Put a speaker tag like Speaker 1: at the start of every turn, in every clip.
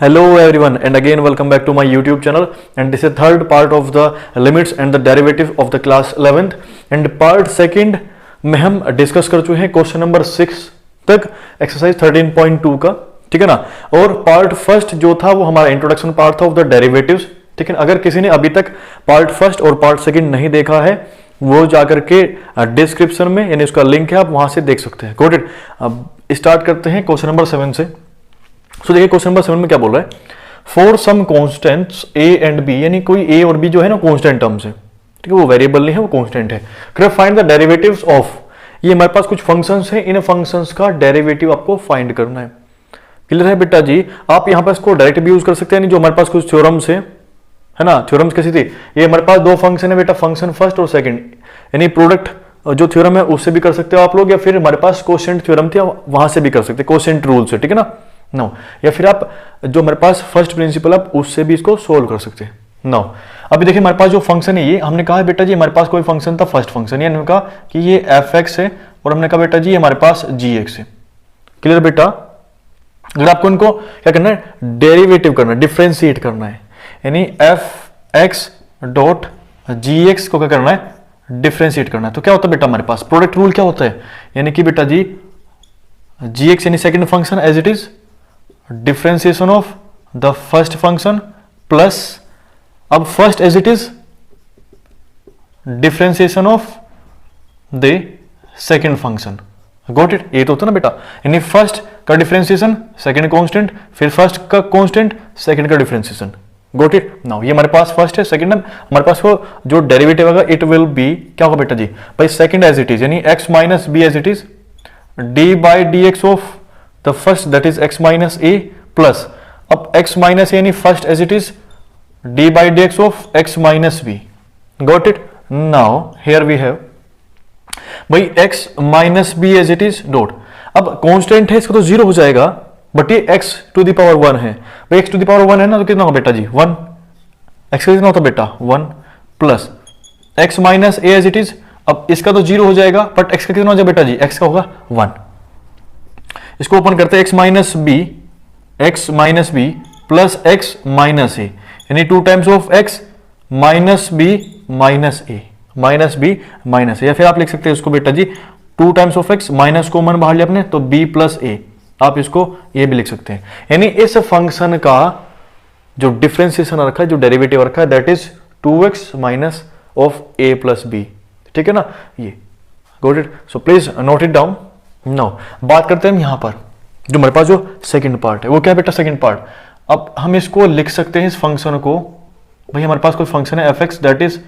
Speaker 1: Hello everyone and again welcome back to my YouTube channel and this is third part of the limits and the derivative of the class 11th and part second में हम discuss कर चुके हैं question number 6 तक exercise 13.2 का, ठीक है ना। और पार्ट फर्स्ट जो था वो हमारा इंट्रोडक्शन पार्ट था ऑफ द डेरिवेटिव्स, ठीक है ना। अगर किसी ने अभी तक पार्ट फर्स्ट और पार्ट सेकंड नहीं देखा है वो जाकर के डिस्क्रिप्शन में यानी उसका लिंक है, आप वहां से देख सकते हैं। Got it. अब स्टार्ट करते हैं क्वेश्चन नंबर 7 से। सो देखिए क्वेश्चन नंबर 7 में क्या बोल रहा है, for some constants a and b, यानी कोई ए और बी जो है ना कॉन्स्टेंट टर्म्स है, ठीक है, वो वेरिएबल नहीं है, वो कॉन्स्टेंट है। फाइंड द डेरिवेटिव्स ऑफ, ये हमारे पास कुछ फंक्शंस हैं, इन फंक्शंस का डेरिवेटिव आपको फाइंड करना है। क्लियर है बेटा जी। आप यहाँ पर इसको डायरेक्ट भी यूज कर सकते हैं, जो हमारे पास कुछ थ्योरम्स है ना। थ्योरम्स कैसी थी, ये हमारे पास दो फंक्शन है बेटा, फंक्शन फर्स्ट और सेकंड, यानी प्रोडक्ट जो थ्योरम है उससे भी कर सकते हो आप लोग, या फिर हमारे पास कोशेंट थ्योरम थी वहां से भी कर सकते हैं, कोशेंट रूल से, ठीक है ना। नो, या फिर आप जो हमारे पास फर्स्ट प्रिंसिपल आप उससे भी इसको सोल्व कर सकते हैं। नो, अभी देखिए हमारे पास जो फंक्शन है, ये हमने कहा बेटा जी हमारे पास कोई फंक्शन था फर्स्ट फंक्शन, यानी कहा कि ये एफ एक्स है और हमने कहा बेटा जी हमारे पास जी एक्स है। क्लियर बेटा। अगर आपको इनको क्या करना है, डेरिवेटिव करना है, डिफ्रेंशिएट करना है, यानी F x dot G x को क्या करना है, डिफ्रेंशिएट करना है। तो क्या होता है बेटा हमारे पास प्रोडक्ट रूल क्या होता है, यानी कि बेटा जी जी एक्स यानी second function as it is differentiation of the first function plus, अब first as it is differentiation of the second function. Got it. ये तो होता है ना बेटा, यानी फर्स्ट का डिफरेंशिएशन सेकेंड कांस्टेंट, फिर फर्स्ट का कांस्टेंट सेकेंड का डिफरेंशिएशन। Got it. नाउ ये हमारे पास फर्स्ट है, सेकंड हमारे पास वो जो डेरिवेटिव होगा इट विल बी क्या होगा बेटा जी, भाई सेकंड एज इट इज यानी x minus b as it is d by d x of the first that is x minus a plus, अब x माइनस ए यानी first as it is d by d x of x minus b. Got it. Now here we have भाई x minus b as it is dot, अब constant है इसका तो zero हो जाएगा, but ये x to the power 1 है, भाई x टू द पावर 1 है ना, तो कितना होगा बेटा जी 1, x का कितना होता बेटा 1 plus x minus a as it is, अब इसका तो जीरो हो जाएगा बट x का कितना हो जाएगा बेटा जी, x का होगा 1। इसको ओपन करते हैं, x minus b plus x minus a, यानी 2 times of x minus b minus a, minus b minus a, या फिर आप लिख सकते हैं इसको बेटा जी 2 times of x minus common बाहर लिया आपने तो b प्लस ए, आप इसको ये भी लिख सकते हैं। यानी इस फंक्शन का जो डिफरेंशिएशन रखा है, जो डेरिवेटिव रखा है that is 2x minus of a plus b, ठीक है ना ये। Got it. So please note it down. Now बात करते हैं हम यहां पर जो हमारे पास जो सेकंड पार्ट है, वो क्या बेटा सेकंड पार्ट, अब हम इसको लिख सकते हैं इस फंक्शन को, भाई हमारे पास कोई फंक्शन है f x that is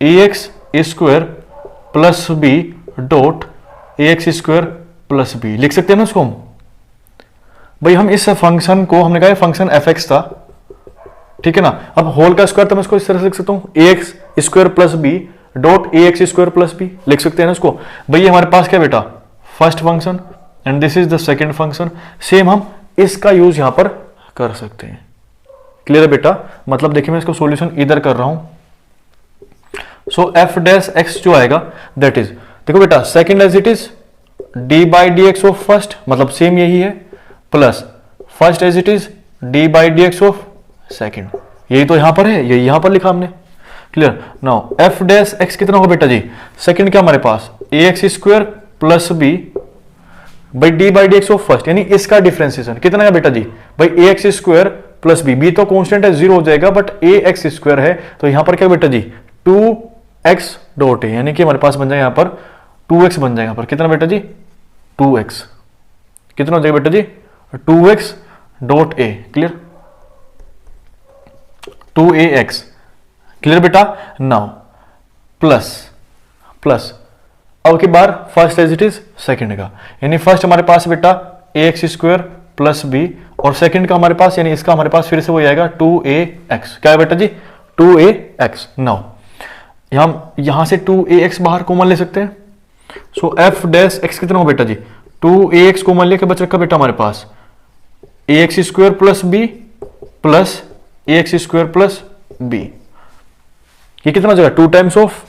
Speaker 1: a x square plus b dot a x square plus b, लिख सकते हैं ना उसको हम। भाई हम इस फंक्शन को, हमने कहा फंक्शन एफ एक्स था, ठीक है ना, अब होल का स्क्वायर तो मैं इसको इस तरह से लिख सकता हूं, a x square plus b dot a x square plus b, लिख सकते हैं ना इसको। भाई ये हमारे पास क्या बेटा first function and this is the second function, same हम इसका यूज यहां पर कर सकते हैं। क्लियर है बेटा। मतलब देखिए मैं इसको सॉल्यूशन इधर कर रहा हूं। सो एफ डैश एक्स जो आएगा दैट इज, देखो बेटा second as it is d by d x of first, मतलब सेम यही है, plus first as it is d by d x of second, यही तो यहां पर है, यही यहां पर लिखा हमने। Clear. Now f dash x कितना होगा बेटा जी, सेकंड क्या हमारे पास a x square plus b by d by d x of first, यानी इसका डिफरेंशिएशन कितना है बेटा जी, भाई a x square plus b, b तो कांस्टेंट है जीरो हो जाएगा बट ए एक्स स्क्वायर है, तो यहां पर क्या बेटा जी 2x डॉट ए, यानी कि हमारे पास बन जाएगा यहां पर 2x बन जाएगा, यहां पर कितना बेटा जी 2x, कितना हो जाएगा बेटा जी 2x dot a. Clear, 2ax। Clear बेटा। नाउ प्लस अब की बार first as it is second का, यानी फर्स्ट हमारे पास बेटा a x square plus b और सेकंड का हमारे पास यानी इसका हमारे पास फिर से वो आएगा 2ax, क्या है बेटा जी 2ax। नाउ यहां से 2ax बाहर कॉमन ले सकते हैं, सो एफ डैश एक्स कितना हो बेटा जी 2ax कॉमन लेके बच रखा बेटा हमारे पास a x square plus b plus a x square plus b, ये कितना हो जाएगा 2 टाइम्स ऑफ,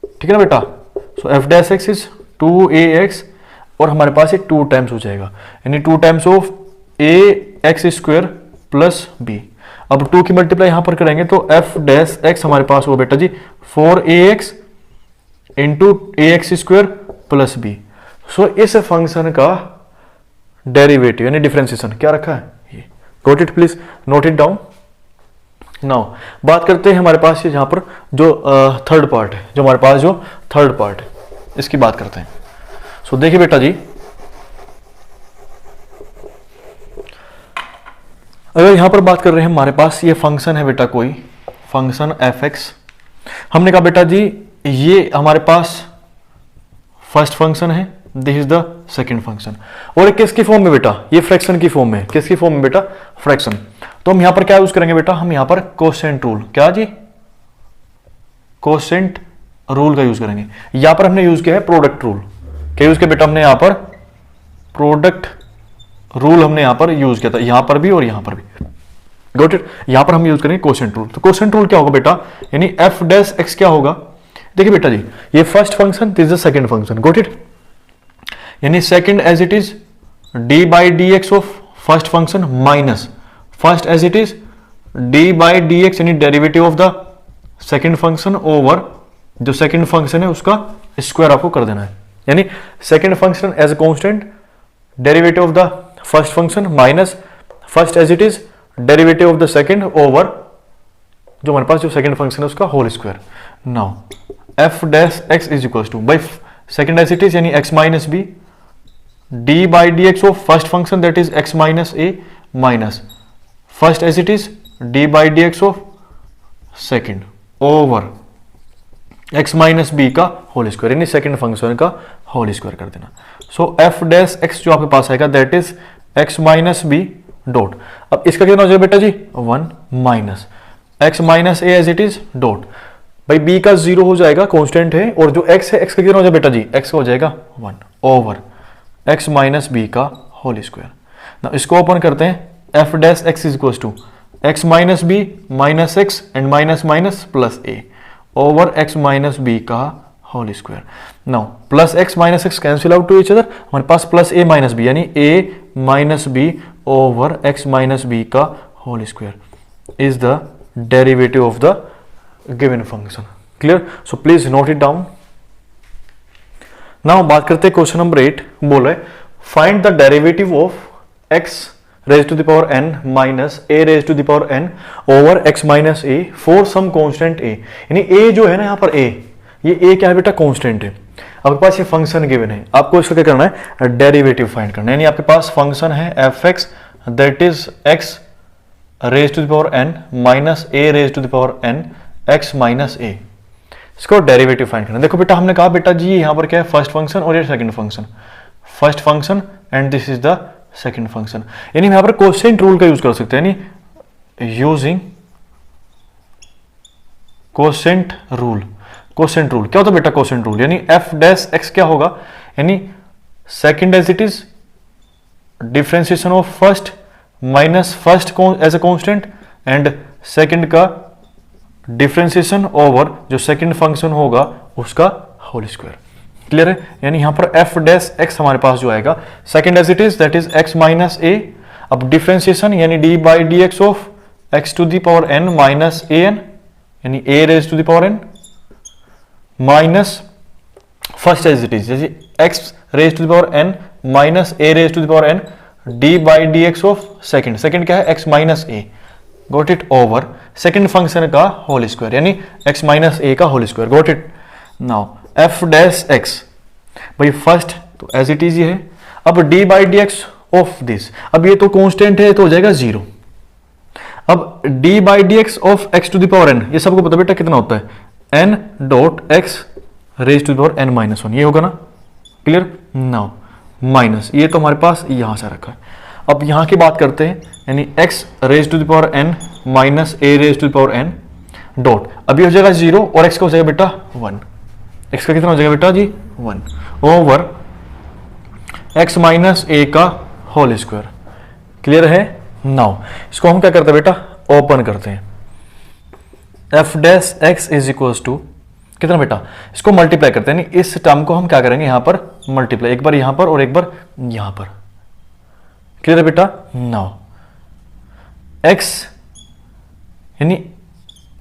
Speaker 1: ठीक है ना बेटा। So f dash x is 2ax और हमारे पास ये 2 टाइम्स हो जाएगा, यानी 2 times of a x square plus b. अब 2 की मल्टीप्लाई यहां पर करेंगे तो एफ डैश एक्स हमारे पास हो बेटा जी 4ax into ax square plus b. So इस फंक्शन का डेरिवेटिव यानी डिफरेंशिएशन क्या रखा है ये, got it, please note it down. Now बात करते हैं हमारे पास ये जहां पर जो थर्ड पार्ट है, जो हमारे पास जो थर्ड पार्ट है इसकी बात करते हैं। सो देखिए बेटा जी, अगर यहां पर बात कर रहे हैं हमारे पास ये फंक्शन है बेटा कोई फंक्शन एफ एक्स, हमने कहा बेटा जी ये हमारे पास फर्स्ट फंक्शन है, this is the second function, और ये किसकी फॉर्म में बेटा, ये फ्रैक्शन की फॉर्म में, किसकी फॉर्म में बेटा, फ्रैक्शन। तो हम यहां पर क्या यूज करेंगे बेटा, हम यहां पर कोसेंट रूल, क्या जी, कोसेंट रूल का यूज करेंगे। यहां पर हमने यूज किया है प्रोडक्ट रूल, क्या यूज किया बेटा हमने यहां पर, प्रोडक्ट रूल हमने यहां पर यूज किया था, यहां पर भी और यहां पर भी, गॉट इट। यहां पर हम यूज करेंगे कोसेंट रूल। तो कोसेंट रूल क्या होगा बेटा, यानी एफ डैश एक्स क्या होगा, देखिए बेटा जी ये first function, this is the second function, got it, यानी second as it is d by d x of first function minus first as it is d by d x, यानी derivative of the second function over जो second function है उसका square आपको कर देना है, यानी second function as a constant, derivative of the first function minus first as it is derivative of the second over जो हमारे पास जो सेकंड फंक्शन है उसका whole square. Now f dash x is equal to by second as it is यानी x minus b d by d x of first function that is x minus a minus first as it is d by d x of second over x minus b का whole square, यानी second function का whole square कर देना। सो f dash x जो आपके पास आएगा that is x minus b dot, अब इसका कितना हो जाएगा बेटा जी 1 minus x minus a as it is dot, भाई बी का 0 हो जाएगा कांस्टेंट है, और जो एक्स है एक्स का कितना हो जाएगा बेटा जी, एक्स का हो जाएगा 1 ओवर एक्स माइनस बी का होल स्क्वायर। ना इसको ओपन करते हैं, f dash x is equal to x minus b minus x and minus minus plus a over x minus b का whole square. Now plus x minus x cancel out to each other, हमारे पास plus a minus b यानी a minus b over x minus b का whole square is the derivative of the given function. Clear, so please note it down. Now बात करते हैं question number 8, बोल रहे find the derivative of x raise to the power n minus a raise to the power n over x minus a for some constant a, यानी a जो है ना यहाँ पर a, ये a क्या है बेटा, कांस्टेंट है। आपके पास ये फंक्शन गिवन है, आपको इसका क्या करना है, डेरिवेटिव फाइंड करना है, यानी आपके पास फंक्शन है f x that is x raise to the power n minus a raise to the power n x minus a, इसको डेरिवेटिव फाइंड करना है। देखो बेटा हमने कहा बेटा जी यहाँ पर क्या है, फर्स्ट फंक्शन और ये second function, first function and this is the second function, यानी यहाँ पर कोसेंट रूल का यूज कर सकते हैं, यानी using quotient rule. Quotient rule क्या होता है बेटा, कोसेंट रूल यानी एफ डैश एक्स क्या होगा, यानी second as it is differentiation of first minus first as a constant and second का डिफरेंशिएशन ओवर जो सेकंड फंक्शन होगा उसका होल स्क्वायर। क्लियर है, यानी यहां पर एफ डैश एक्स हमारे पास जो आएगा second as it is that is x minus a, अब डिफरेंशिएशन यानी d by d x of x to the power n minus a n, यानी a raise to the power n minus first as it is जैसे x raise to the power n minus a raise to the power n d by d x of second, second क्या है x minus a, got it over second function का whole square यानी x minus a का whole square, got it. Now f dash x भाई first तो as it is ये है, अब d by d x of this, अब ये तो कांस्टेंट है तो हो जाएगा 0, अब d by d x of x to the power n, ये सबको पता बेटा कितना होता है n dot x raise to the power n minus 1, ये होगा ना, क्लियर। नाउ माइनस ये तो हमारे पास यहां से रखा है, अब यहां की बात करते हैं यानी x raise to the power n minus a raise to the power n dot, अभी हो जाएगा 0 और x का हो जाएगा बेटा 1, x का कितना हो जाएगा बेटा जी 1 ओवर x माइनस a का होल स्क्वायर। क्लियर है, नाउ इसको हम क्या करते हैं बेटा, ओपन करते हैं, f dash x is equal to कितना बेटा, इसको मल्टीप्लाई करते हैं, यानी इस टर्म को हम क्या करेंगे यहां पर मल्टीप्लाई, एक बार यहां पर और एक बार यहां पर। क्लियर है बेटा, नाउ x यानी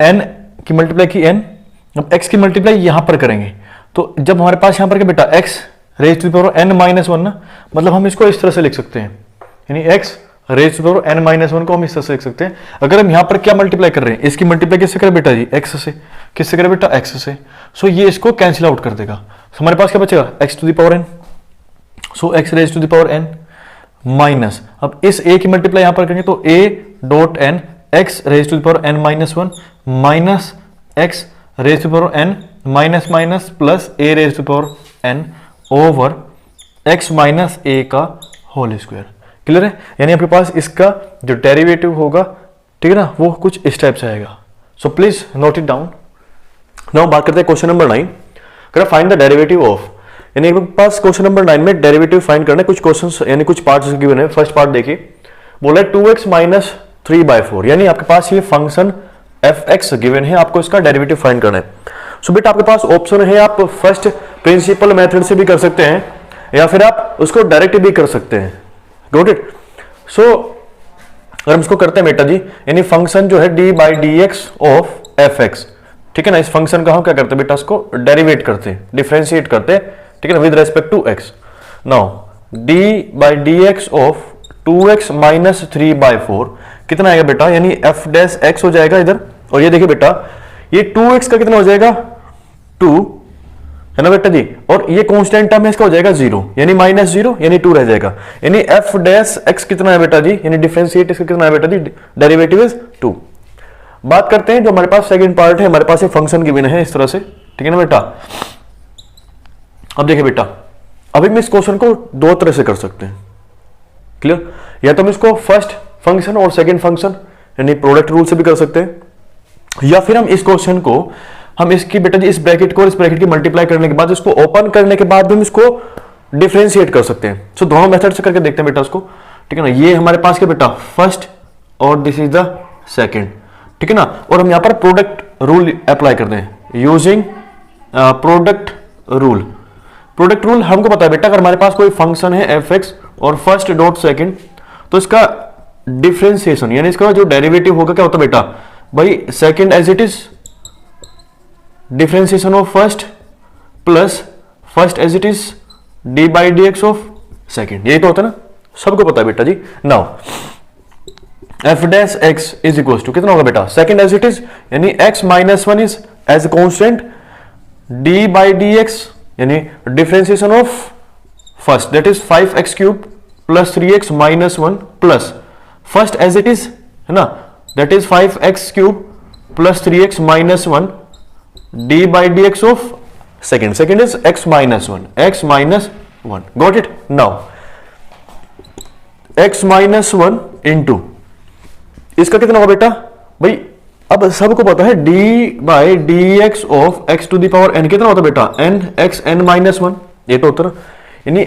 Speaker 1: n की मल्टीप्लाई की n, अब x की मल्टीप्लाई यहां पर करेंगे, तो जब हमारे पास यहां पर क्या बेटा x raise to the power n minus one ना, मतलब हम इसको इस तरह से लिख सकते हैं, यानी x raise to the power n minus one को हम इस तरह से लिख सकते हैं। अगर हम यहां पर क्या मल्टीप्लाई कर रहे हैं, इसकी मल्टीप्लाई किससे करें बेटा जी, x से, किससे करें बेटा, x से, सो ये इसको कैंसिल आउट कर देगा। हमारे पास क्या बचेगा, x to the power n, so x raise to the power n minus, अब इस a की मल्टीप्लाई यहां पर करेंगे तो a dot n x raise to the power n minus one minus x raise to the power n minus minus plus a raise to the power n over x minus a का whole square. Clear है, यानी आपके पास इसका जो derivative होगा, ठीक है ना, वो कुछ इस टाइप से आएगा। सो please note it down. Now बात करते हैं क्वेश्चन नंबर 9, करें फाइंड द डेरिवेटिव ऑफ, यानी आपके पास क्वेश्चन नंबर 9 में डेरिवेटिव फाइंड करना है। कुछ क्वेश्चंस यानी कुछ पार्ट्स गिवन है। फर्स्ट पार्ट देखिए, बोला है 2x माइनस 3/4, यानी आपके पास ये फंक्शन fx गिवन है, आपको इसका डेरिवेटिव फाइंड करना है। सो बेटा आपके पास ऑप्शन है, आप फर्स्ट प्रिंसिपल मेथड से भी कर सकते हैं या फिर आप उसको डायरेक्ट भी कर सकते हैं। Got it. सो अगर हम इसको करते हैं बेटा जी, यानी फंक्शन जो है D by d x of F x, ठीक है ना, इस फंक्शन का हम क्या करते हैं बेटा, इसको डेरिवेट करते हैं, डिफरेंशिएट करते हैं, ठीक है ना, with respect to x. Now d by d x of 2x minus 3/4 कितना आएगा बेटा, यानी एफ डैश एक्स हो जाएगा इधर, और ये देखिए बेटा ये 2x का कितना हो जाएगा 2, है ना बेटा जी, और ये कांस्टेंट टर्म है इसका हो जाएगा 0, यानी माइनस 0, यानी 2 रह जाएगा, यानी एफ डैश एक्स कितना है बेटा जी, यानी डिफरेंशिएट इसका कितना है बेटा जी, डेरिवेटिव इज 2। बात करते हैं जो हमारे पास सेकंड पार्ट है, हमारे पास ये फंक्शन गिवन है इस तरह से, ठीक है ना बेटा। अब देखिए बेटा, अभी हम इस क्वेश्चन को दो तरह से कर सकते हैं, क्लियर, या तो हम इसको फर्स्ट फंक्शन और सेकंड फंक्शन यानी प्रोडक्ट रूल से भी कर सकते हैं, या फिर हम इस क्वेश्चन को हम इसकी बेटा जी इस ब्रैकेट को इस ब्रैकेट की मल्टीप्लाई करने के बाद इसको ओपन करने के बाद हम इसको डिफरेंशिएट कर सकते हैं। सो दोनों मेथड से करके देखते हैं बेटा उसको, ठीक है ना। ये हमारे पास क्या बेटा फर्स्ट और दिस इज द सेकंड, ठीक है ना, और हम यहां पर प्रोडक्ट रूल अप्लाई करते हैं using product rule. Product rule हमको पता है बेटा, अगर हमारे पास कोई फंक्शन है एफ एक्स और फर्स्ट डॉट सेकंड, तो इसका डिफरेंशिएशन यानी इसका जो डेरिवेटिव होगा क्या होता है बेटा भाई, second as it is differentiation of first plus first as it is d by d x of second, यही तो होता है ना, सबको पता है बेटा जी। Now f dash x is equal to कितना होगा बेटा, सेकंड एज इट इज यानी x minus one is as constant, d by d x यानी differentiation of first that is 5x cube plus 3x minus 1 plus first as it is, है ना, that is 5x cube plus 3x minus 1 D by d x of second, second is x minus 1, x minus 1, got it. Now x minus 1 into इसका कितना होगा बेटा भाई, अब सबको पता है d by d x of x to the power n कितना होता है बेटा n x n माइनस 1, ये तो होता है ना, यानी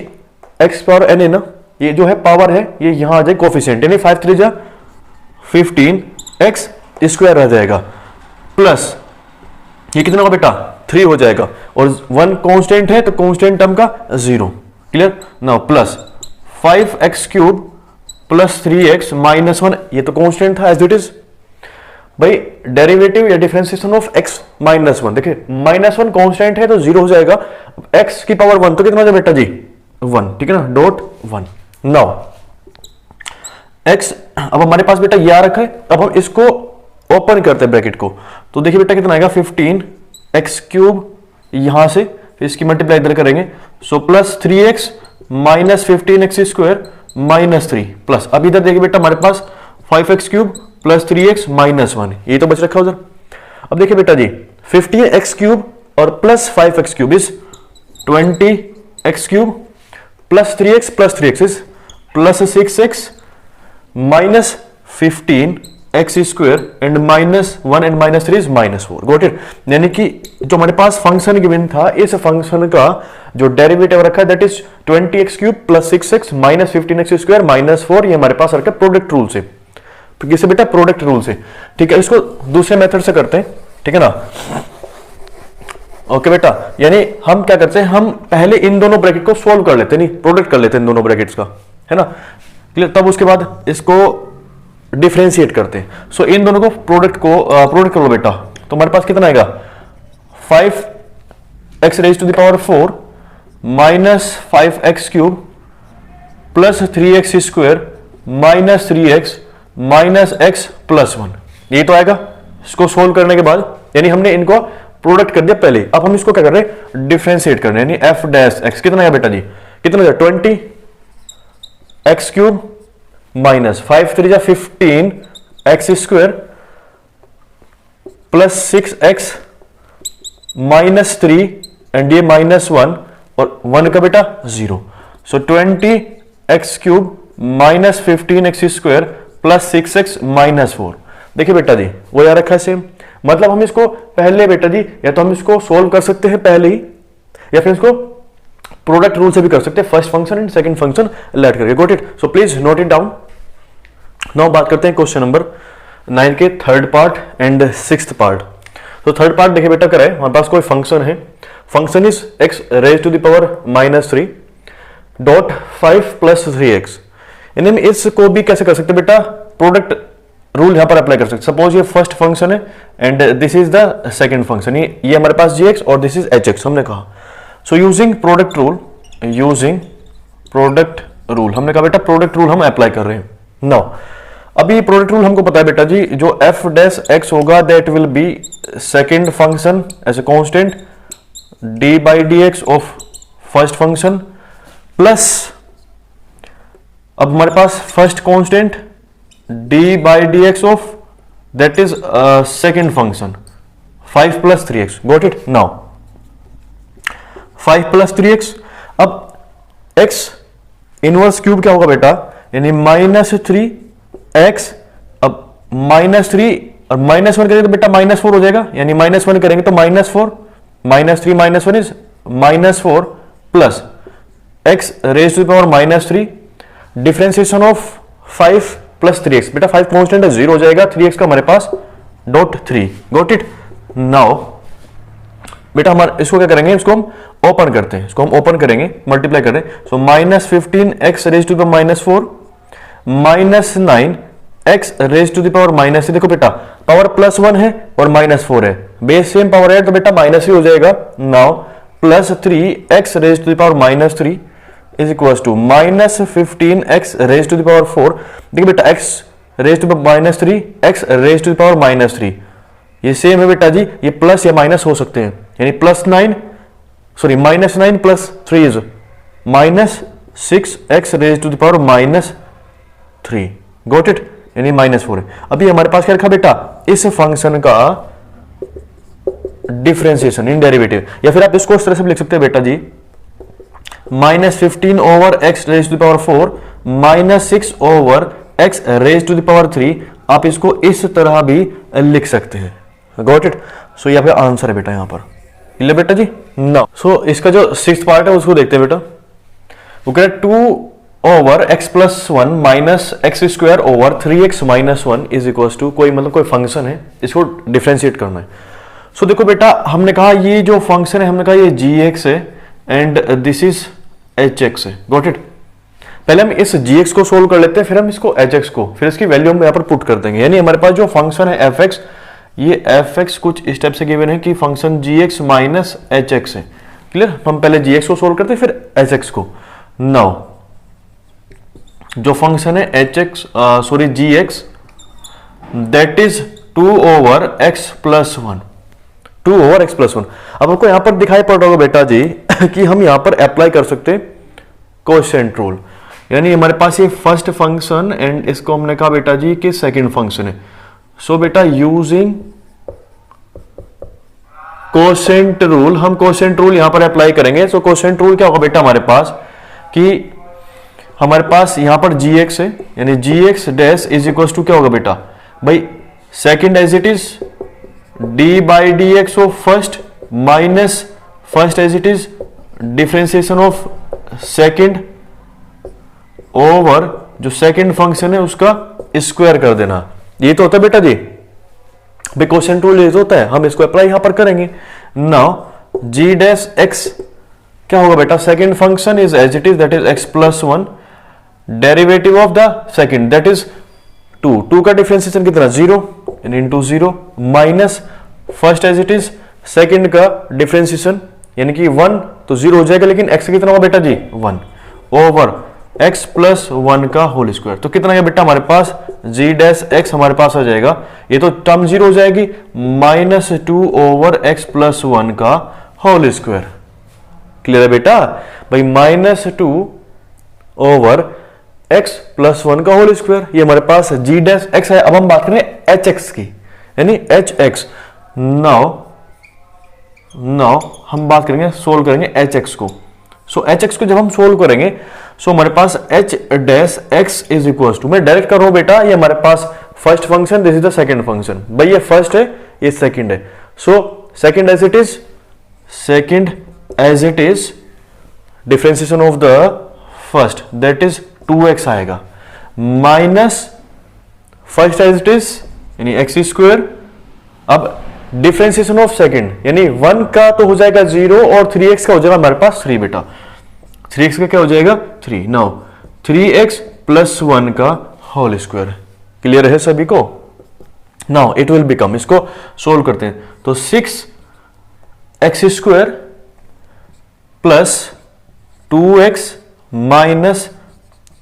Speaker 1: x पावर n है ना, ये जो है पावर है ये यहां आ जाए कोफिशिएंट, यानी 5 3 जा 15 x स्क्वायर रह जाएगा, प्लस ये कितना होगा बेटा 3 हो जाएगा, और 1 कांस्टेंट है तो कांस्टेंट टर्म का 0, clear. Now plus 5x cube plus 3x minus 1, ये तो कांस्टेंट था एज इट इज भाई, डेरिवेटिव या डिफरेंशिएशन ऑफ x माइनस 1, देखिए माइनस 1 कांस्टेंट है तो 0 हो जाएगा, x की पावर 1 तो कितना हो जाएगा बेटा जी 1, ठीक है ना, डॉट 1। नाउ x अब हमारे पास बेटा ये आ रखा है, अब हम इसको ओपन करते हैं ब्रैकेट को, तो देखिए बेटा कितना आएगा 15x क्यूब यहां से, फिर इसकी मल्टीप्लाई इधर करेंगे, so plus 3x minus 15x square minus 3 plus, अब इधर देखिए बेटा हमारे पास 5x cube plus 3x minus 1, ये तो बच रखा है उधर। अब देखिए बेटा जी 15x क्यूब और plus 5x cube is 20x cube plus 3x is plus 6x minus 15x square and minus 1 and minus 3 is minus 4, got it. यानी कि जो हमारे पास फंक्शन गिवन था, इस फंक्शन का जो डेरिवेटिव रखा है that is 20x cube plus 6x minus 15x square minus 4, ये हमारे पास रखा है प्रोडक्ट रूल से, किससे बेटा प्रोडक्ट रूल से, ठीक है। इसको दूसरे मेथड से करते हैं, ठीक है ना, ओके बेटा, यानी हम क्या करते हैं, हम पहले इन दोनों ब्रैकेट को सोल्व कर लेते हैं, नहीं प्रोडक्ट कर लेते हैं इन दोनों ब्रैकेट्स का, है ना, क्लियर, तब उसके बाद इसको डिफरेंशिएट करते हैं। सो इन दोनों को प्रोडक्ट कर लो बेटा, तो हमारे पास कितना आएगा 5x raise to the power 4 minus 5x cube plus 3x square minus 3x minus x plus 1, ये तो आएगा। इसको सोल्व करने के बाद यानी हमने इनको प्रोडक्ट कर दिया पहले, अब हम इसको क्या कर रहे हैं डिफरेंशिएट कर रहे हैं, यानी f डैश x कितना है बेटा जी, कितना है 20x cube minus 5 3 15 x square plus 6x minus 3 and ये माइनस 1 और 1 का बेटा 0। सो 20x cube minus 15x square plus 6x minus 4। देखिए बेटा जी वो याद रखा है सेम, मतलब हम इसको पहले बेटा जी या तो हम इसको सोल्व कर सकते हैं पहले ही, या फिर इसको प्रोडक्ट रूल से भी कर सकते हैं, first function and second function let करके। Got it? So please note it down. Now बात करते हैं क्वेश्चन नंबर 9 के third part and sixth part. तो थर्ड पार्ट देखिए बेटा कराए, हमारे पास कोई फंक्शन है, function is x raise to the power minus 3 dot 5 plus 3x। यानी हम इसको भी कैसे कर सकते हैं बेटा, प्रोडक्ट रूल यहां पर अप्लाई कर सकते। सपोज ये फर्स्ट फंक्शन है and this is the second function, ये हमारे पास gx और दिस इज hx हमने कहा। So using product rule, using product rule हमने कहा बेटा प्रोडक्ट रूल हम अप्लाई कर रहे हैं। नाउ अभी प्रोडक्ट रूल हमको पता है बेटा जी, जो f डैश x होगा that will be second function as a constant d by dx of first function plus अब हमारे पास first constant d by dx of that is second function 5 plus 3x। Got it? Now 5 plus 3x, अब x inverse cube क्या होगा बेटा, यानी minus 3x, अब minus 3 और माइनस 1 करेंगे तो बेटा माइनस 4 हो जाएगा, यानी माइनस 1 करेंगे तो minus 4, minus 3 minus 1 is minus 4 plus x raise to the power minus 3, differentiation of 5 plus 3x, बेटा 5 कांस्टेंट है 0 हो जाएगा, 3x का हमारे पास डॉट 3। Got it? नाउ बेटा हमारे इसको क्या करेंगे, इसको हम ओपन करते हैं, इसको हम ओपन करेंगे, मल्टीप्लाई करें। So minus 15x raise to the minus 4 minus 9x raise to the power minus 3। देखो बेटा पावर प्लस 1 है और माइनस 4 है, बेस सेम पावर है तो बेटा माइनस ही हो जाएगा। Now plus 3x raise to the power minus 3 is equal to minus 15x raise to the power 4। देखिए बेटा x raise to minus 3, x raise to the power minus 3, ये same है बेटा जी, ये प्लस या माइनस हो सकते हैं, यानी plus 9 sorry minus 9 plus 3 is minus 6x raise to the power minus 3। Got it? यानी माइनस 4 है। अभी हमारे पास क्या रखा बेटा, इस फंक्शन का डिफरेंशिएशन इन डेरिवेटिव, या फिर आप इसको इस तरह से लिख सकते हैं बेटा जी minus 15 over x raise to the power 4 minus 6 over x raise to the power 3, आप इसको इस तरह भी लिख सकते हैं। Got it? सो यहाँ पे आंसर है बेटा यहाँ पर, ले बेटा जी। नाउ सो इसका जो सिक्स्थ पार्ट है उसको देखते हैं बेटा। वो कह रहा है 2 over x plus 1 minus x square over 3x minus 1 is equal to कोई मतलब कोई फंक्शन है, इसको डिफरेंशिएट करना है। सो देखो बेटा हमने कहा ये जो फंक्शन है हमने कहा ये gx है एंड दिस इज hx है। Got it? पहले हम इस gx को सोल्व कर लेते हैं, फिर हम इसको hx को, फिर इसकी वैल्यू हम यहाँ पर पुट कर देंगे। यानी हमारे पास जो फंक्शन है fx, ये fx कुछ इस टाइप से गिवन है कि फंक्शन gx माइनस hx है। क्लियर? हम पहले gx को सोल्व करते हैं फिर hx को। नाउ जो फंक्शन है hx sorry gx that is 2 over x plus 1, 2 over x plus 1। अब आपको यहां पर दिखाई पड़ रहा होगा बेटा जी कि हम यहां पर अप्लाई कर सकते हैं कोएफिशिएंट रूल, यानी हमारे पास ये फर्स्ट फंक्शन एंड इसको हमने कहा बेटा जी कि सेकंड फंक्शन है। सो बेटा यूजिंग कोएफिशिएंट रूल, हम कोएफिशिएंट रूल यहां पर अप्लाई करेंगे। सो कोएफिशिएंट रूल क्या होगा बेटा हमारे पास कि हमारे पास यहां पर gx है, यानी gx dash is equal to क्या होगा बेटा भाई second as it is d by dx of first minus first as it is differentiation of second over जो सेकंड फंक्शन है उसका स्क्वायर कर देना। ये तो होता है बेटा जी कोएफिशिएंट रूल, ये होता है, हम इसको अप्लाई यहां पर करेंगे। नाउ g डैश x क्या होगा बेटा, second function is as it is that is x plus 1 derivative of the second that is two का डिफरेंशिएशन कितना 0 यानी into 0 minus first as it is, second का डिफरेंशिएशन यानी कि 1 तो 0 हो जाएगा, लेकिन x कितना हुआ बेटा जी 1 ओवर x प्लस 1 का होल स्क्वायर। तो कितना है बेटा हमारे पास g डैश x हमारे पास आ जाएगा, ये तो टर्म 0 हो जाएगी, -2 ओवर x प्लस 1 का होल स्क्वायर। क्लियर है बेटा भाई, -2 ओवर x प्लस 1 का होल स्क्वायर, ये हमारे पास g डैश x है। अब हम बात करें hx की, यानी hx। नाउ हम बात करेंगे, सोल्व करेंगे hx को। सो hx को जब हम सोल्व करेंगे, सो हमारे पास h dash x is equal to, मैं डायरेक्ट कर रहा हूं बेटा, ये हमारे पास first function, this is the second function. भाई ये फर्स्ट है, ये सेकंड है। So second as it is differentiation of the first, that is 2x आएगा, minus first as it is यानी एक्स स्क्वायर। अब डिफरेंशिएशन ऑफ सेकंड यानी 1 का तो हो जाएगा 0 और 3x का हो जाएगा हमारे पास 3 बेटा, 3x का क्या हो जाएगा 3। नाउ 3x प्लस 1 का होल स्क्वायर। क्लियर है सभी को? नाउ इट विल बिकम, इसको सोल्व करते हैं तो 6x square plus 2x minus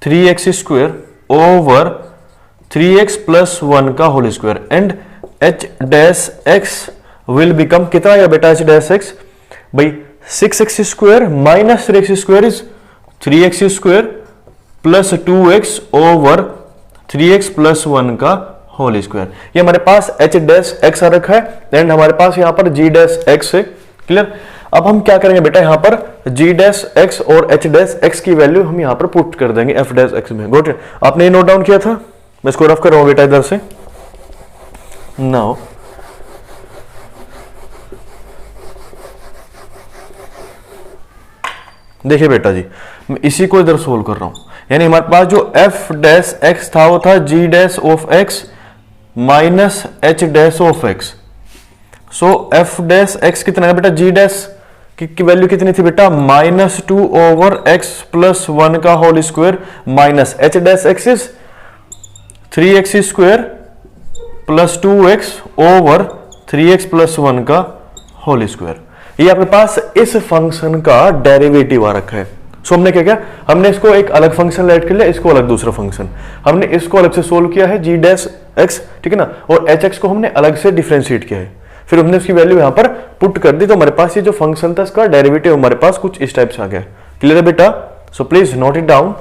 Speaker 1: 3x square over 3x plus 1 का whole square, and h dash x will become कितना आएगा बेटा h डैश x भाई 6x square minus 3x square is 3x square plus 2x over 3x plus 1 का whole square. ये हमारे पास h dash x आ रखा है, एंड हमारे पास यहाँ पर g डैश x है। क्लियर? अब हम क्या करेंगे बेटा, यहाँ पर g डैश x और h डैश x की वैल्यू हम यहाँ पर पुट कर देंगे f डैश x में। Got it? आपने ये नोट डाउन किया था, मैं इसको रफ कर रहा हूँ बेटा इधर से। नाउ देखिए बेटा जी, मैं इसी को इधर सोल्व कर रहा हूं, यानी हमारे पास जो f डैश x था वो था g dash of x minus h dash of x। So f dash x कितना है बेटा, g डैश की वैल्यू कितनी थी बेटा, -2 ओवर x प्लस 1 का whole square minus h dash x is 3x square plus 2x over 3x plus 1 का whole square. ये आपके पास इस फंक्शन का डेरिवेटिव आ रखा है। सो हमने क्या किया, हमने इसको एक अलग फंक्शन लेट कर लिया, इसको अलग दूसरा फंक्शन, हमने इसको अलग से सोल्व किया है g डैश x, ठीक है ना, और hx को हमने अलग से डिफरेंशिएट किया है, फिर हमने उसकी वैल्यू यहां पर पुट कर दी, तो हमारे पास ये जो फंक्शन था इसका डेरिवेटिव हमारे पास कुछ इस टाइप से आ गया। क्लियर है बेटा? So please note it down.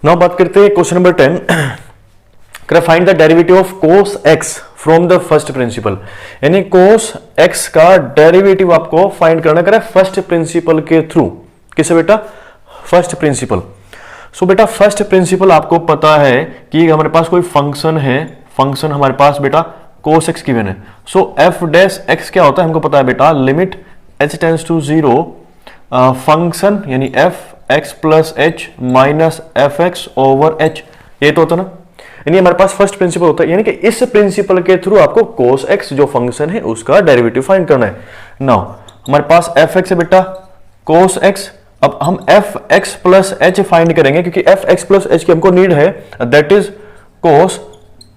Speaker 1: Now बात करते हैं question number 10। Find the derivative of cos x from the first principle, यानी cos x का डेरिवेटिव आपको फाइंड करना है फर्स्ट प्रिंसिपल के थ्रू। किसे बेटा? First principle. सो बेटा फर्स्ट प्रिंसिपल आपको पता है कि हमारे पास कोई फंक्शन है, फंक्शन हमारे पास बेटा cos x गिवन है। सो f डैश x क्या होता है हमको पता है बेटा, limit h tends to 0 function यानी f x plus h minus f x over h, ये तो होता ना, यानी हमारे पास फर्स्ट प्रिंसिपल होता है, यानी कि इस प्रिंसिपल के थ्रू आपको cos x जो फंक्शन है उसका डेरिवेटिव फाइंड करना है। नाउ हमारे पास एफ एक्स है बेटा, cos x, अब हम F x plus H find करेंगे क्योंकि एफ एक्स प्लस एच की हमको नीड है, that is cos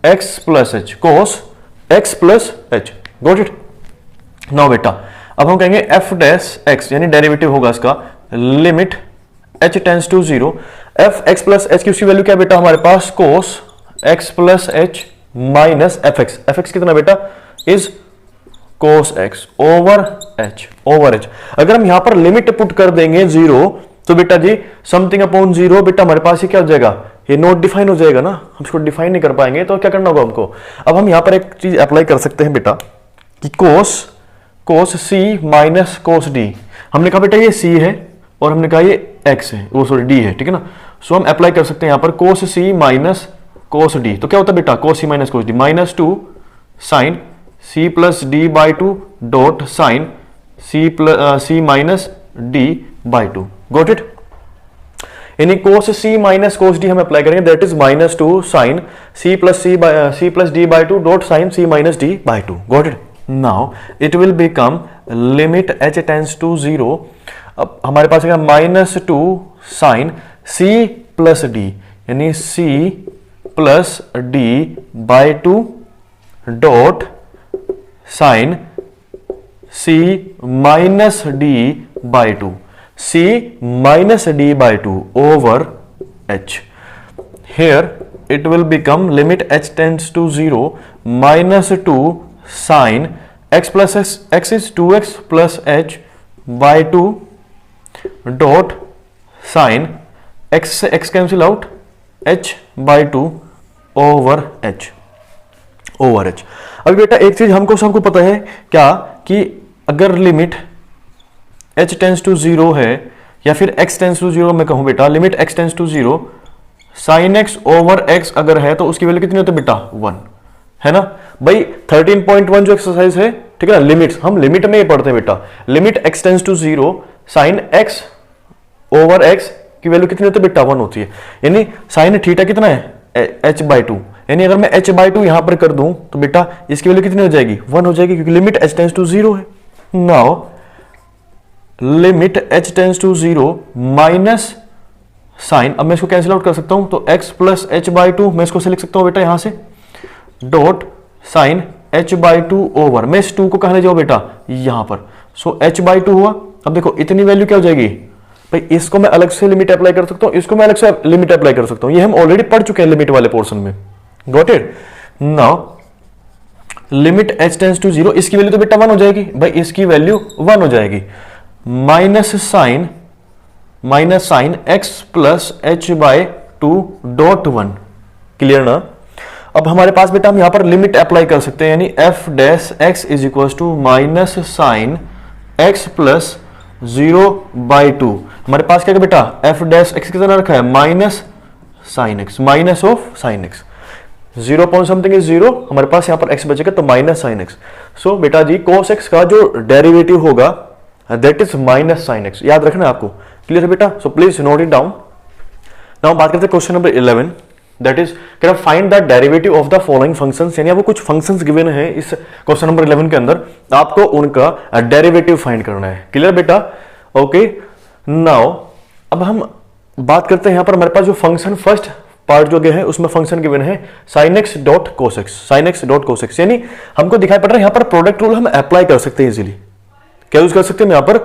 Speaker 1: x plus h, cos x plus h. Got it? Now बेटा अब हम कहेंगे एफ डैश एक्स, यानी डेरिवेटिव होगा इसका limit h tends to 0 f x plus h की उसकी वैल्यू क्या बेटा हमारे पास cos x plus h minus f x कितना बेटा is cos x over h. अगर हम यहां पर लिमिट पुट कर देंगे 0 तो बेटा जी समथिंग अपॉन 0 बेटा हमारे पास ये क्या हो जाएगा, ये नॉट डिफाइन हो जाएगा ना, हम इसको डिफाइन नहीं कर पाएंगे, तो क्या करना होगा हमको। अब हम यहां पर एक चीज अप्लाई कर सकते हैं बेटा कि cos c minus cos d, हमने कहा बेटा ये c है और हमने कहा ये x है, वो सॉरी d है, ठीक है ना। सो हम अप्लाई कर सकते हैं यहां पर cos c minus cos d, तो क्या होता है बेटा cos c minus cos d, -2 sine c plus d by 2 dot sine c minus d by 2। Got it? यानी cos c minus cos d हम अप्लाई करेंगे, that is -2 sine c plus d by 2 dot sine c minus d by 2। Got it? Now it will become limit h tends to 0, अब हमारे पास -2 sine c plus d, यानी c plus d by two dot sine c minus d by two, c minus d by two over h. Here it will become limit h tends to 0 minus 2 sine x plus x is 2x plus h by 2 dot sine x से x cancel out h by 2 over h. अभी बेटा एक चीज हमको पता है क्या कि अगर लिमिट h टेंस टू 0 है या फिर x टेंस टू 0 मैं कहूं बेटा limit x tends to 0 sine x over x अगर है तो उसकी वैल्यू कितनी होती है बेटा 1 है ना भाई. 13.1 जो एक्सरसाइज है ठीक है ना, लिमिट्स हम लिमिट में ही पढ़ते हैं बेटा. Limit x tends to 0 sine x over x की वैल्यू कितनी होती है बेटा 1 होती है. यानी साइन थीटा कितना है h बाई 2, यानी अगर मैं h बाई 2 यहां पर कर दूं तो बेटा इसकी वैल्यू कितनी हो जाएगी 1 हो जाएगी क्योंकि लिमिट h टेंस टू 0 है. Now limit h tends to 0 minus sine, अब मैं इसको कैंसिल आउट कर सकता हूं तो x plus h by two मैं इसको से लिख सकता हूं बेटा यहां से dot sine h by two over, मैं इस 2 को कहां ले जाऊं बेटा यहां पर. सो h बाई टू हुआ. अब देखो इतनी वैल्यू क्या हो जाएगी भाई, इसको मैं अलग से लिमिट अप्लाई कर सकता हूं, इसको मैं अलग से लिमिट अप्लाई कर सकता हूं. ये हम ऑलरेडी पढ़ चुके हैं लिमिट वाले पोर्शन में. Got it. Now limit h tends to 0 इसकी वैल्यू तो बेटा 1 हो जाएगी भाई, इसकी वैल्यू 1 हो जाएगी minus sine x plus h by two dot 1. Clear ना. अब हमारे पास बेटा हम यहां पर लिमिट अप्लाई कर सकते हैं, यानी f dash x is equal to minus sine x plus 0 by 2. हमारे पास क्या है बेटा f डैश x कितना रखा है minus sine x, minus of sine x. 0 point something is 0, हमारे पास यहां पर x बचेगा तो माइनस साइन x. सो बेटा जी cos x का जो डेरिवेटिव होगा that is minus sine x, याद रखना आपको. क्लियर है बेटा. So please note it down. Now बात करते हैं question number 11, that is can find the derivative of the following functions. यानी आपको कुछ फंक्शंस गिवन है इस क्वेश्चन नंबर 11 के अंदर, आपको उनका डेरिवेटिव फाइंड करना है. क्लियर बेटा. ओके. नाउ अब हम बात करते हैं यहां पर हमारे पास जो फंक्शन फर्स्ट पार्ट जो गया है उसमें फंक्शन गिवन है sin x dot cos x, sin x dot cos x. यानी हमको दिखाई पड़ रहा है यहां पर प्रोडक्ट रूल हम अप्लाई कर सकते हैं इजीली. क्या यूज कर सकते हैं यहां पर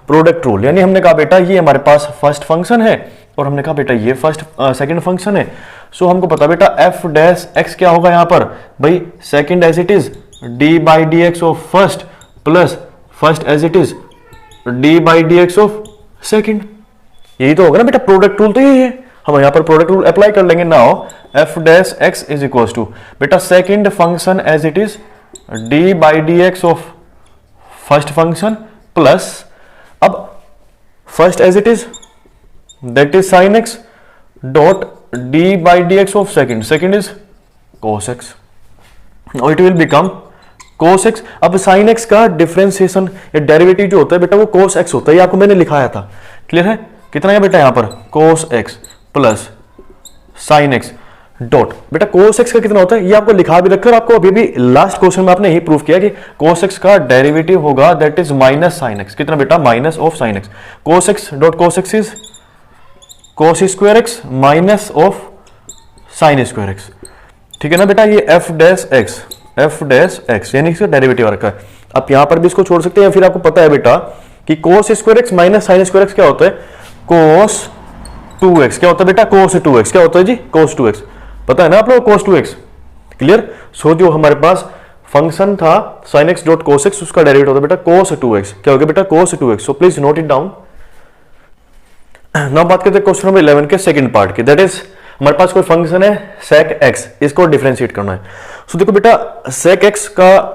Speaker 1: प्रोडक्ट रूल. यानी हमने कहा बेटा ये हमारे पास फर्स्ट फंक्शन है और हमने कहा बेटा ये सेकंड फंक्शन है. सो हमको पता बेटा f डैश x क्या होगा यहां पर भाई second as it is d by d x of first plus first as it is d by d x of second. यही तो होगा ना बेटा प्रोडक्ट रूल, तो यही है. हम यहां पर प्रोडक्ट रूल अप्लाई कर लेंगे. Now f dash x is equal to बेटा second function as it is d by d x of first function plus अब first as it is that is sine x dot d by d x of second, second is cos x. और it will become cos x. अब sine x का differentiation या derivative जो होता है बेटा वो cos x होता है, ये आपको मैंने लिखाया था. क्लियर है. कितना है बेटा यहां पर cos x plus sign x dot बेटा cos x का कितना होता है ये आपको लिखा भी रखकर, आपको अभी भी लास्ट क्वेश्चन में आपने यही प्रूव किया कि cos x का डेरिवेटिव होगा that is minus sine x. कितना बेटा minus of sine x. cos x dot cos x is cos square x minus of sine square x. ठीक है ना बेटा. ये f डैश x यानी इसका डेरिवेटिव आ रखा है. आप यहां पर भी इसको छोड़ सकते हैं या फिर आपको पता है बेटा कि cos square x minus sign square x क्या होता है cos 2x. क्या होता है बेटा cos 2x. क्या होता है जी cos 2x. पता है ना आप लोग cos 2x. क्लियर. सो जो हमारे पास फंक्शन था sin x dot cos x उसका डेरिवेटिव होता है बेटा cos 2x. क्या हो गया बेटा cos 2x. So please note it down. Now बात करते हैं क्वेश्चन नंबर 11 के सेकंड पार्ट की, दैट इज हमारे पास कोई फंक्शन है sec x, इसको डिफरेंशिएट करना है. सो देखो बेटा sec x का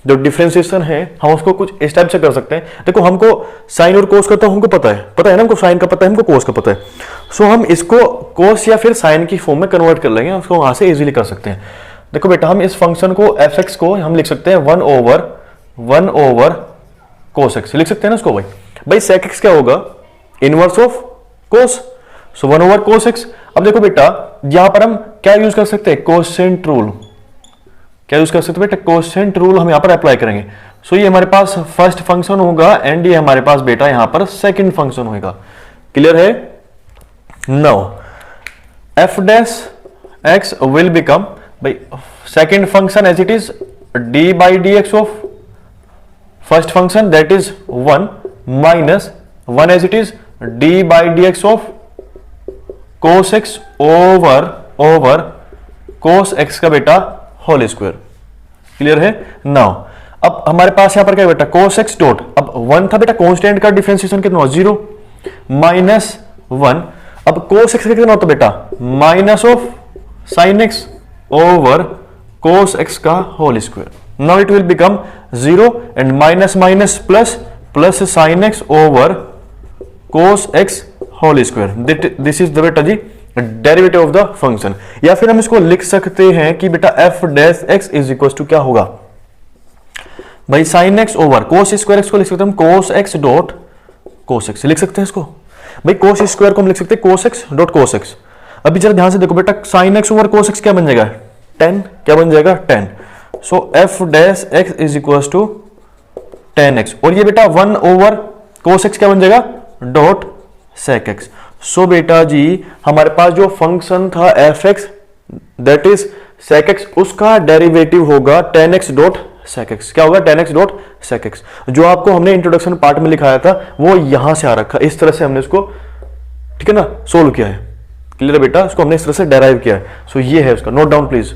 Speaker 1: जो डिफरेंशिएशन है हम उसको कुछ इस टाइप से कर सकते हैं. देखो हमको साइन और कोस का तो हमको पता है ना, हमको साइन का पता है, हमको कोस का पता है. सो हम इसको कोस या फिर साइन की फॉर्म में कन्वर्ट कर लेंगे, उसको वहां से इजीली कर सकते हैं. देखो बेटा हम इस फंक्शन को fx को हम लिख सकते हैं 1 ओवर कोस x लिख सकते हैं ना उसको. भाई sec x क्या होगा inverse of cos. So 1 over cos x. अब देखो बेटा यहां पर हम क्या यूज कर सकते हैं कोसेंट रूल. क्या यूज कर सकते हैं बेटा कोसेंट रूल हम यहां पर अप्लाई करेंगे. सो ये हमारे पास फर्स्ट फंक्शन होगा एंड ये हमारे पास बेटा यहां पर सेकंड फंक्शन होगा. क्लियर है. Now f dash x will become by second function as it is d by dx of first function, that is 1 minus 1 as it is d by dx of cos x over cos x का बेटा whole square. Clear है? Now अब हमारे पास यहां पर क्या बेटा cos x dot, अब 1 था बेटा, कांस्टेंट का डिफरेंशिएशन कितना 0 माइनस 1, अब cos x का कितना होता बेटा minus of sin x over cos x का whole square. Now it will become 0 and minus minus plus plus sin x over cos x whole square. This is the बेटा जी derivative of the function. या फिर हम इसको लिख सकते हैं कि बेटा f dash x is equal to क्या होगा भाई sin x over cos square x को लिख सकते हैं हम cos x dot cos x लिख सकते हैं इसको भाई, cos स्क्वायर को हम लिख सकते हैं cos x dot cos x। अभी जरा ध्यान से देखो बेटा sin x over cos x क्या बन जाएगा 10, क्या बन जाएगा 10। So f dash x is equal to 10x और ये बेटा 1 ओवर cos x क्या बन जाएगा डॉट sec x। सो बेटा जी हमारे पास जो फंक्शन था f(x) that is sec x, उसका डेरिवेटिव होगा 10x डॉट sec x। क्या होगा 10x डॉट sec x। जो आपको हमने इंट्रोडक्शन पार्ट में लिखाया था वो यहां से आ रखा, इस तरह से हमने इसको ठीक है ना सोल्व किया है। क्लियर है बेटा? इसको हमने इस तरह से डेराइव किया है। सो ये है उसका, नोट डाउन प्लीज।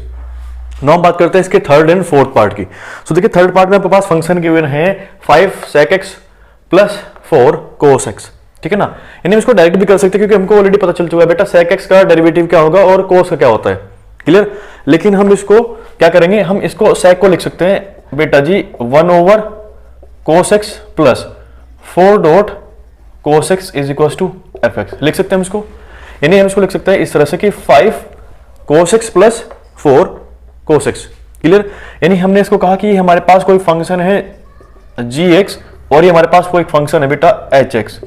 Speaker 1: नाउ हम बात करते हैं इसके थर्ड एंड फोर्थ पार्ट की। सो देखिए थर्ड पार्ट में आपके पास फंक्शन गिवन है 5 sec x plus 4 cos x, ठीक है ना। यानी इसको डायरेक्ट भी कर सकते हैं क्योंकि हमको ऑलरेडी पता चल चुका है बेटा sec x का डेरिवेटिव क्या होगा और cos का क्या होता है। क्लियर? लेकिन हम इसको क्या करेंगे, हम इसको sec को लिख सकते हैं बेटा जी 1 over cos x plus 4 dot cos x is equal to fx लिख सकते हैं हम इसको। यानी हम इसको लिख सकते हैं इस तरह से कि 5 cos x plus 4 cos x। Clear? यानी हमने इसको कहा कि हमारे पास कोई फंक्शन है gx और ये हमारे पास कोई फंक्शन है बेटा hx।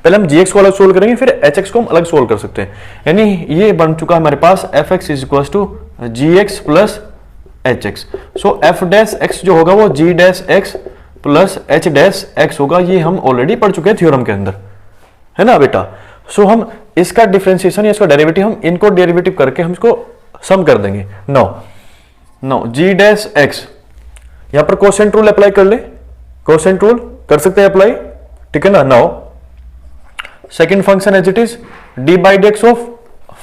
Speaker 1: पहले हम gx को अलग सोल्व करेंगे फिर hx को हम अलग सोल्व कर सकते हैं। यानी ये बन चुका है हमारे पास fx is equal to gx plus hx। So f dash x जो होगा वो g dash x plus h dash x होगा। ये हम ऑलरेडी पढ़ चुके हैं थ्योरम के अंदर, है ना बेटा। सो हम इसका डिफरेंशिएशन या इसका डेरिवेटिव हम इनको डेरिवेटिव करके हम इसको सम कर देंगे। नाउ g डैश x यहां पर कोसेंट रूल अप्लाई कर ले, कोसेंट रूल कर सकते हैं अप्लाई, ठीक है ना। Now second function as it is d by dx of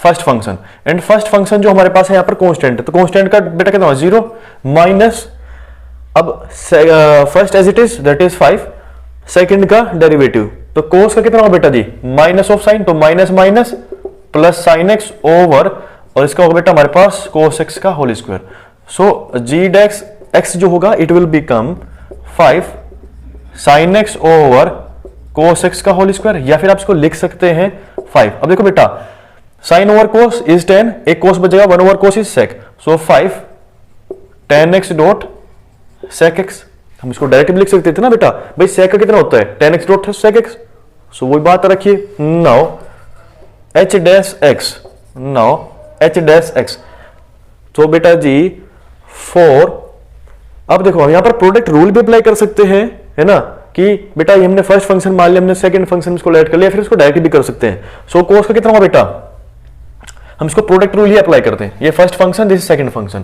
Speaker 1: first function and first function जो हमारे पास है यहां पर कांस्टेंट है, तो कांस्टेंट का बेटा कितना 0 माइनस, अब first as it is that is 5, second का डेरिवेटिव तो cos का कितना होगा बेटा जी माइनस ऑफ साइन, तो minus minus plus sin x over और इसका होगा बेटा हमारे पास cos x का whole square. So g dash x जो होगा it will become 5 sin x over cos x का होल स्क्वायर, या फिर आप इसको लिख सकते हैं 5। अब देखो बेटा sin ओवर cos इज 10, एक cos बचेगा 1 over cos is sec, so 5 tan x dot sec x। हम इसको डायरेक्ट भी लिख सकते थे ना बेटा भाई, sec का कितना होता है tan x dot sec x। सो वही बात रखिए। Now h dash x, now h dash x, तो बेटा जी 4। अब देखो यहां पर प्रोडक्ट रूल भी अप्लाई कर सकते हैं, है ना, कि बेटा ये हमने फर्स्ट फंक्शन मान लिया, हमने सेकंड फंक्शन इसको ऐड कर लिया, फिर इसको डायरेक्ट भी कर सकते हैं। सो cos का कितना होगा बेटा, हम इसको प्रोडक्ट रूल ही अप्लाई करते हैं। ये first function, this second function.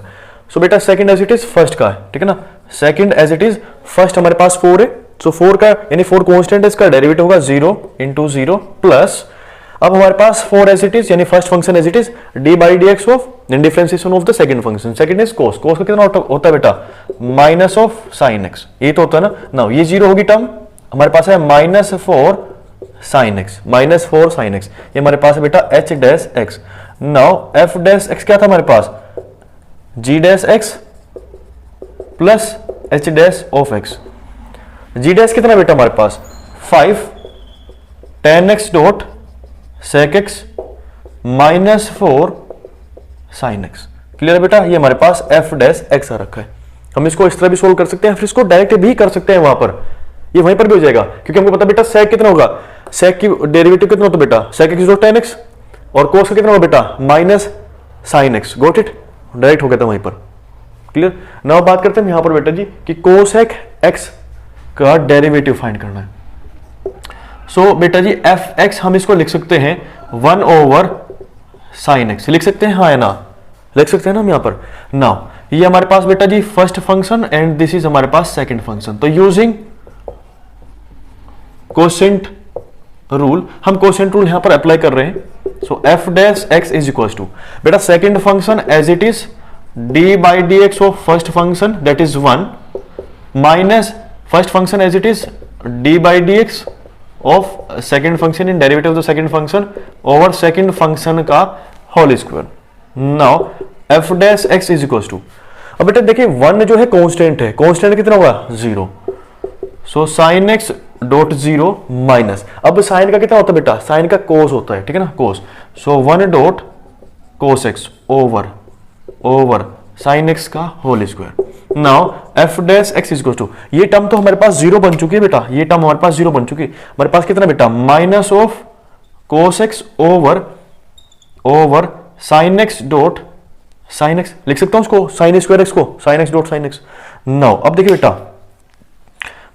Speaker 1: So बेटा second as it is first का है, ठीक है ना, second as it is first हमारे पास 4 है, सो 4 का यानी 4 कांस्टेंट है, इसका डेरिवेटिव होगा 0 इंटू 0 प्लस, अब हमारे पास 4 एज इट इज यानी first function as it is d by dx of differentiation of the second function, second is cos, cos का कितना होता है बेटा माइनस ऑफ sin x, ये तो होता है ना। नाउ ये 0 होगी टर्म, हमारे पास है minus 4 sin x, minus 4 sin x, ये हमारे पास है बेटा h dash x। Now f dash x क्या था हमारे पास g dash x plus h dash of x। g dash कितना बेटा हमारे पास 5 tan x dot sec x minus 4 sin x। Clear है बेटा, ये हमारे पास f डैश x आ रखा है। हम इसको इस तरह भी सोल्व कर सकते हैं, फिर इसको डायरेक्ट भी कर सकते हैं, वहां पर ये वहीं पर भी हो जाएगा क्योंकि हमको पता बेटा sec कितना होगा, sec की डेरिवेटिव कितना होता है बेटा sec x dot tan x और cos का कितना होगा बेटा minus sin x। Got it, direct हो गया था वहीं पर। क्लियर? नाउ बात करते हैं यहां पर बेटा जी कि cosec x का डेरिवेटिव फाइंड करना है। सो बेटा जी fx हम इसको लिख सकते हैं 1 ओवर sin x, लिख सकते हैं हाँ है ना, लिख सकते हैं ना हम यहाँ पर। नाउ ये हमारे पास बेटा जी first function and this is हमारे पास सेकंड फंक्शन। तो यूजिंग कोसेंट रूल, हम कोसेंट रूल यहां पर अप्लाई कर रहे हैं। So f dash x is equal to बेटा second function as it is d by d x of first function that is 1 minus first function as it is d by d x of second function in derivative of the second function over second function का whole square. Now f dash x is equal to, अब बेटा देखिए 1 जो है constant है, constant कितना होगा 0। So sine x dot 0 minus, अब साइन का कितना होता है बेटा, साइन का कोस होता है, ठीक है ना, cos. So 1 dot cos x over sine x का whole square. Now f dash x is equal to, ये टर्म तो हमारे पास 0 बन चुकी है बेटा, ये टर्म हमारे पास 0 बन चुकी है। हमारे पास कितना बेटा minus of cos x over sine x dot sine x, लिख सकता हूं उसको साइन स्क्वायर एक्स को, sine x dot sine x. Now अब देखिए बेटा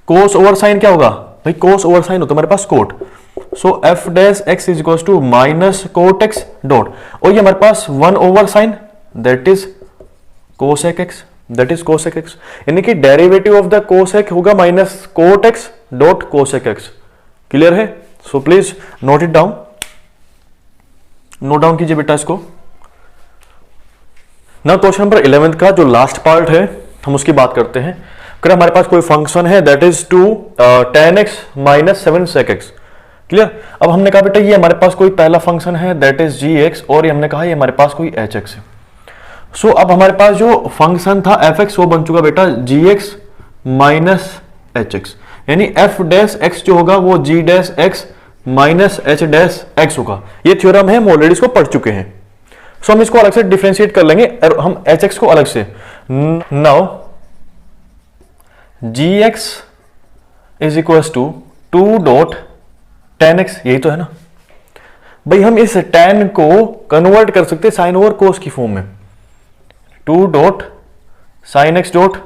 Speaker 1: कोस ओवर साइन क्या होगा भाई, कोस ओवर साइन होता है हमारे पास cot. So f dash x is equal to minus cot x dot, और ये हमारे पास 1 over sine that is cosec x, that is cosec x, यानी कि डेरिवेटिव ऑफ द कोसेक होगा minus cot x dot cosec x. Clear है? So please note it down, note down कीजिए बेटा इसको। ना क्वेश्चन नंबर 11 का जो लास्ट पार्ट है हम उसकी बात करते हैं। अगर हमारे पास कोई फंक्शन है that is 2 tan x minus 7 sec x। Clear? अब हमने कहा बेटा ये हमारे पास कोई पहला फंक्शन है दैट इज gx, और ये हमने कहा ये हमारे पास कोई hx है। सो अब हमारे पास जो फंक्शन था fx वो बन चुका बेटा gx माइनस hx, यानी f डैश x जो होगा वो g dash x minus h dash x होगा। ये थ्योरम है, हम ऑलरेडी इसको पढ़ चुके हैं। सो हम इसको अलग से डिफरेंशिएट कर लेंगे और हम hx को अलग से। Now gx is equal to 2 dot tan x, यही तो है ना भाई। हम इस tan को कन्वर्ट कर सकते हैं साइन ओवर कोस की फॉर्म में, 2 डॉट साइन x डॉट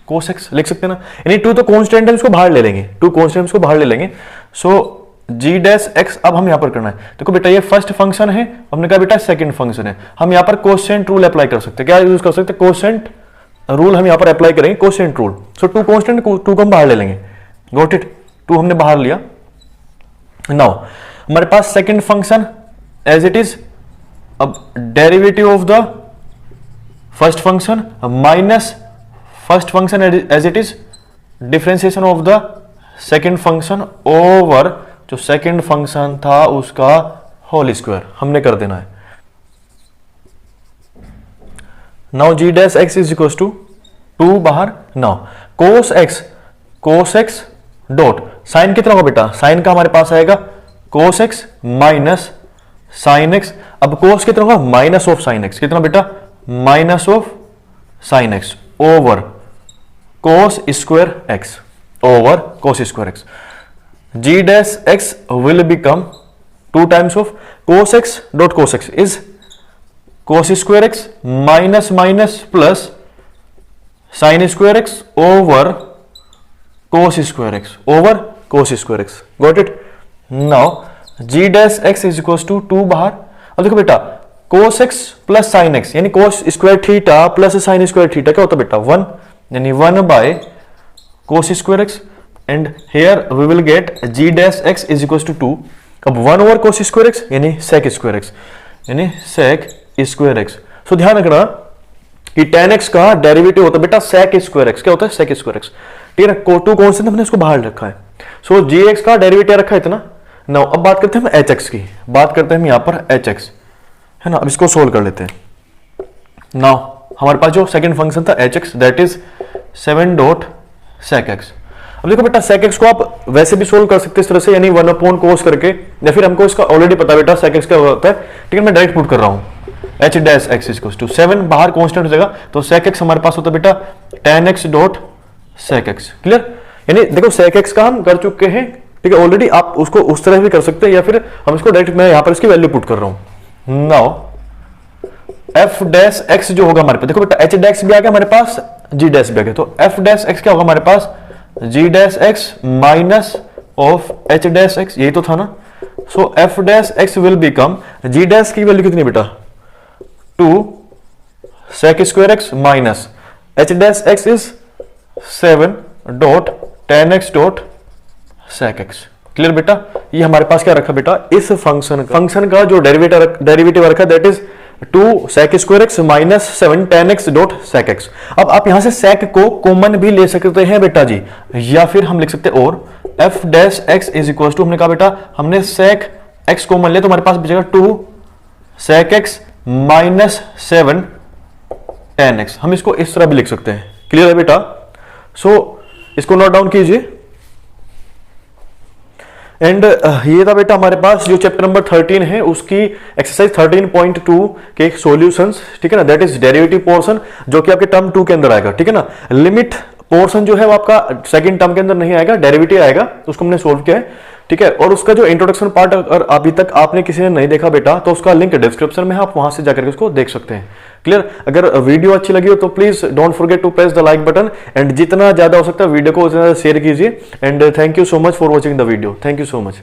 Speaker 1: कोस x लिख सकते हैं ना, यानी 2 तो कांस्टेंट है, इसको बाहर ले लेंगे, 2 कांस्टेंट इसको बाहर ले लेंगे। सो g डैश x अब हम यहां पर करना है, देखो बेटा ये फर्स्ट फंक्शन है, हमने कहा बेटा सेकंड फंक्शन है, हम यहां पर कोसेंट रूल अप्लाई कर सकते हैं। क्या यूज कर सकते हैं? कोसेंट रूल हम यहां पर अप्लाई करेंगे, कोसेंट रूल। सो 2 कांस्टेंट 2 को हम बाहर ले लेंगे, गॉट इट, 2 हमने बाहर लिया। नाउ हमारे पास second function as it is, अब derivative of the first function minus first function as it is differentiation of the second function over जो सेकंड फंक्शन था उसका होल स्क्वायर हमने कर देना है। Now g dash x is equal to 2 बाहर। Now cos x dot sine कितना होगा बेटा, साइन का हमारे पास आएगा cos x minus sine x। अब कोस कितना होगा माइनस ऑफ साइन x, कितना बेटा minus of sine x over cos square x over cos square x। g dash x will become 2 times of cos x dot cos x is cos square x minus minus plus sin square x over cos square x over cos square x, got it? Now g dash x is equals to 2 बाहर। अब देखो बेटा cos x plus sin x यानी cos square theta plus sin square theta क्या होता है बेटा 1, यानी 1 by cos square x, and here we will get g dash x is equals to 2। अब 1 over cos square x यानी sec square x, यानी sec square x। सो ध्यान रखना कि tan x का डेरिवेटिव होता है बेटा sec square x, क्या होता है sec square x, ठीक है। 2 कांस्टेंट हमने इसको बाहर रखा है। सो gx का डेरिवेटिव रखा है इतना। नाउ अब बात करते हैं हम hx की, बात करते हैं हम यहां पर hx, है ना। अब इसको सोल्व कर लेते हैं। नाउ हमारे पास जो सेकंड फंक्शन था hx that is 7 dot sec x। अब देखो बेटा sec x को आप वैसे भी सोल्व कर सकते हैं इस तरह से, यानी 1 अपॉन कोस करके, या फिर हमको इसका ऑलरेडी पता बेटा sec x क्या होता है, ठीक है। मैं डायरेक्ट पुट कर रहा हूं h dash x equals to 7 बाहर कांस्टेंट हो जाएगा, तो sec x हमारे पास होता है बेटा tan x dot sec x। Clear? यानी देखो sec x का हम कर चुके हैं, ठीक है ऑलरेडी। आप उसको उस तरह भी कर सकते हैं, या फिर हम इसको डायरेक्ट मैं यहां पर इसकी वैल्यू पुट कर रहा हूं। नाउ f डैश x जो होगा हमारे पास, देखो बेटा h डैश भी आ गया हमारे पास, g डैश भी आ गया, तो f डैश x क्या होगा हमारे पास g dash x minus of h dash x, यही तो था ना। सो f dash x will become, g dash की वैल्यू कितनी बेटा 2 sec square x minus h dash x is 7 dot tan x dot sec x। Clear बेटा? ये हमारे पास क्या रखा बेटा, इस फंक्शन का जो डेरिवेटिव रखा that is 2 sec square x minus 7 tan x dot sec x। अब आप यहां से sec को कॉमन भी ले सकते हैं बेटा जी, या फिर हम लिख सकते हैं और f dash x is equal to, हमने कहा बेटा हमने sec x कॉमन ले तो हमारे पास बचेगा 2 sec x minus 7 tan x। हम इसको इस तरह भी लिख सकते हैं। क्लियर है बेटा? सो इसको नोट डाउन कीजिए। एंड ये था बेटा हमारे पास जो चैप्टर नंबर 13 है उसकी एक्सरसाइज 13.2 के सॉल्यूशंस, ठीक है ना, दैट इज डेरिवेटिव पोर्शन, जो कि आपके टर्म 2 के अंदर आएगा, ठीक है ना। लिमिट पोर्शन जो है वो आपका सेकंड टर्म के अंदर नहीं आएगा, डेरिवेटिव आएगा, तो उसको हमने सोल्व किया है, ठीक है। और उसका जो इंट्रोडक्शन पार्ट अगर अभी तक आपने किसी ने नहीं देखा बेटा तो उसका लिंक डिस्क्रिप्शन में है, आप वहां से जाकर उसको देख सकते हैं। क्लियर? अगर वीडियो अच्छी लगी हो तो please don't forget to press the like button, and जितना ज्यादा हो सकता है वीडियो को उतना शेयर कीजिए। And thank you so much for watching the video. Thank you so much.